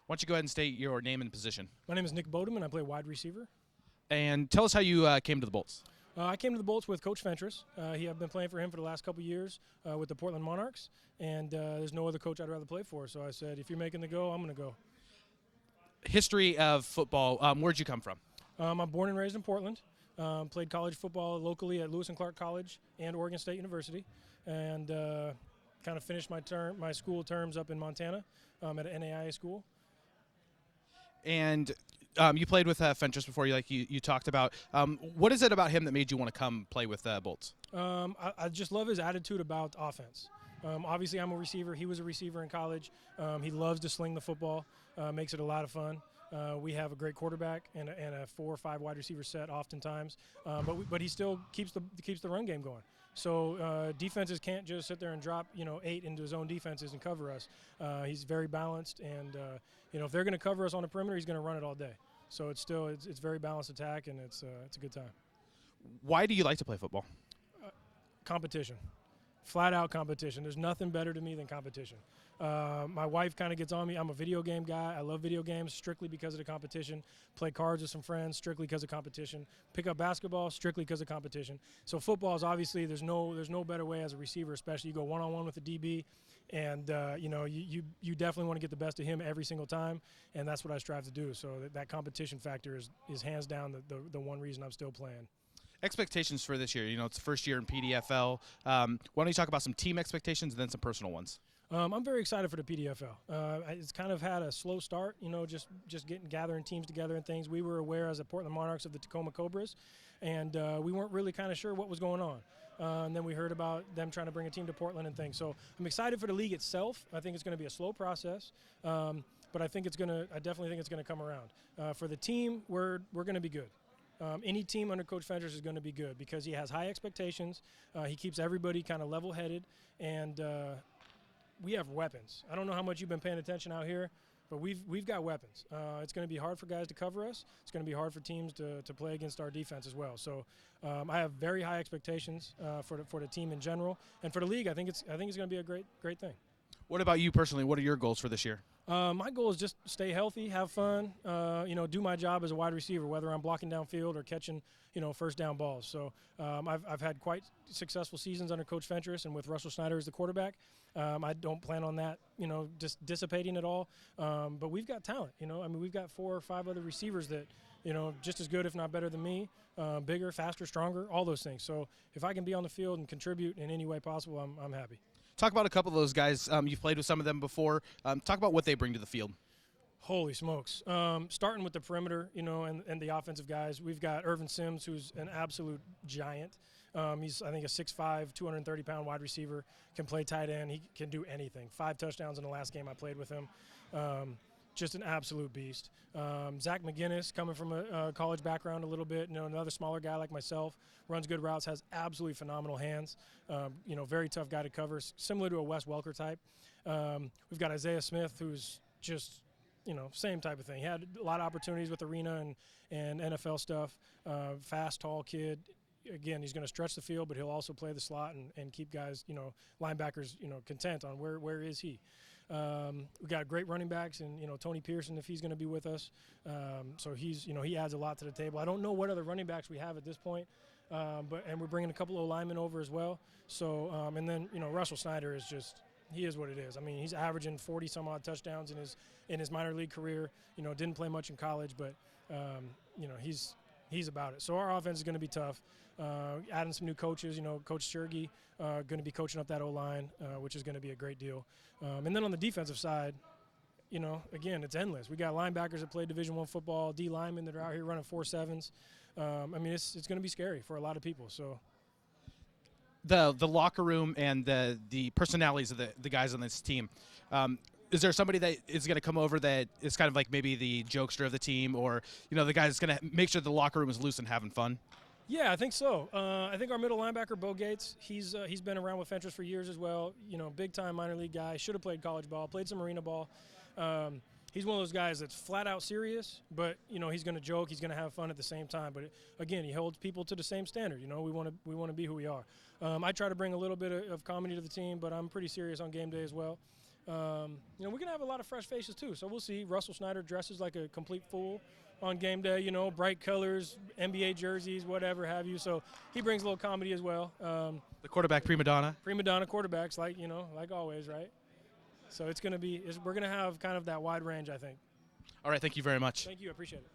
Why don't you go ahead and state your name and position? My name is Nick Bodeman. I play wide receiver. And tell us how you came to the Boltz. I came to the Boltz with Coach Fentress. I've been playing for him for the last couple years with the Portland Monarchs, and there's no other coach I'd rather play for. So I said, if you're making the go, I'm going to go. History of football, where'd you come from? I'm born and raised in Portland. Played college football locally at Lewis and Clark College and Oregon State University, and kind of finished my school terms up in Montana at an NAIA school. And you played with Fentress before, like you talked about. What is it about him that made you want to come play with Boltz? I just love his attitude about offense. Obviously, I'm a receiver. He was a receiver in college. He loves to sling the football, makes it a lot of fun. We have a great quarterback and a 4 or 5 wide receiver set oftentimes, but he still keeps the run game going. So defenses can't just sit there and drop 8 into his own defenses and cover us. He's very balanced, and if they're going to cover us on the perimeter, he's going to run it all day. So it's very balanced attack, and it's a good time. Why do you like to play football? Competition. Flat out competition. There's nothing better to me than competition. My wife kind of gets on me. I'm a video game guy. I love video games strictly because of the competition. Play cards with some friends strictly because of competition. Pick up basketball strictly because of competition. So football is obviously there's no better way as a receiver, especially you go one-on-one with the DB, and you definitely want to get the best of him every single time, and that's what I strive to do. So that competition factor is hands down the one reason I'm still playing. Expectations for this year. It's the first year in PDFL. Why don't you talk about some team expectations and then some personal ones? I'm very excited for the PDFL. It's kind of had a slow start, just gathering teams together and things. We were aware as the Portland Monarchs of the Tacoma Cobras, and we weren't really kind of sure what was going on. And then we heard about them trying to bring a team to Portland and things. So I'm excited for the league itself. I think it's going to be a slow process, but I definitely think it's going to come around. For the team, we're going to be good. Any team under Coach Fentress is going to be good because he has high expectations. He keeps everybody kind of level-headed, and we have weapons. I don't know how much you've been paying attention out here, but we've got weapons. It's going to be hard for guys to cover us. It's going to be hard for teams to play against our defense as well. So I have very high expectations for the team in general, and for the league. I think it's going to be a great thing. What about you personally? What are your goals for this year? My goal is just stay healthy, have fun, do my job as a wide receiver, whether I'm blocking downfield or catching, first down balls. So I've had quite successful seasons under Coach Fentress and with Russell Snyder as the quarterback. I don't plan on that, just dissipating at all. But we've got talent, we've got 4 or 5 other receivers that, just as good, if not better than me, bigger, faster, stronger, all those things. So if I can be on the field and contribute in any way possible, I'm happy. Talk about a couple of those guys. You've played with some of them before. Talk about what they bring to the field. Holy smokes. Starting with the perimeter, and the offensive guys, we've got Irvin Sims, who's an absolute giant. He's, I think, a 6'5", 230-pound wide receiver, can play tight end. He can do anything. 5 touchdowns in the last game I played with him. Just an absolute beast. Zach McGinnis, coming from a college background a little bit, another smaller guy like myself, runs good routes, has absolutely phenomenal hands. Very tough guy to cover, similar to a Wes Welker type. We've got Isaiah Smith, who's just, same type of thing. He had a lot of opportunities with arena and NFL stuff. Fast, tall kid. Again, he's going to stretch the field, but he'll also play the slot and keep guys, linebackers, content on where is he. We've got great running backs, and Tony Pearson, if he's going to be with us. So he's he adds a lot to the table. I don't know what other running backs we have at this point, and we're bringing a couple of linemen over as well. So and then Russell Snyder is just. He is what it is. I mean, he's averaging 40 some odd touchdowns in his minor league career. Didn't play much in college, but he's about it. So our offense is going to be tough. Adding some new coaches, Coach Sturgey going to be coaching up that O-line, which is going to be a great deal. And then on the defensive side, again, it's endless. We got linebackers that play Division I football, D linemen that are out here running 4.7s. It's going to be scary for a lot of people. So. The locker room and the personalities of the guys on this team. Is there somebody that is going to come over that is kind of like maybe the jokester of the team, or the guy that's going to make sure the locker room is loose and having fun? Yeah, I think so. I think our middle linebacker, Bo Gates, he's been around with Fentress for years as well. Big-time minor league guy. Should have played college ball, played some arena ball. He's one of those guys that's flat-out serious, but, he's going to joke. He's going to have fun at the same time. But, again, he holds people to the same standard. We want to be who we are. I try to bring a little bit of comedy to the team, but I'm pretty serious on game day as well. You know, we're gonna have a lot of fresh faces too. So we'll see. Russell Snyder dresses like a complete fool on game day. You know, bright colors, NBA jerseys, whatever have you. So he brings a little comedy as well. The quarterback prima donna. Prima donna quarterbacks, like like always, right? So it's gonna be. We're gonna have kind of that wide range, I think. All right, thank you very much. Thank you. I appreciate it.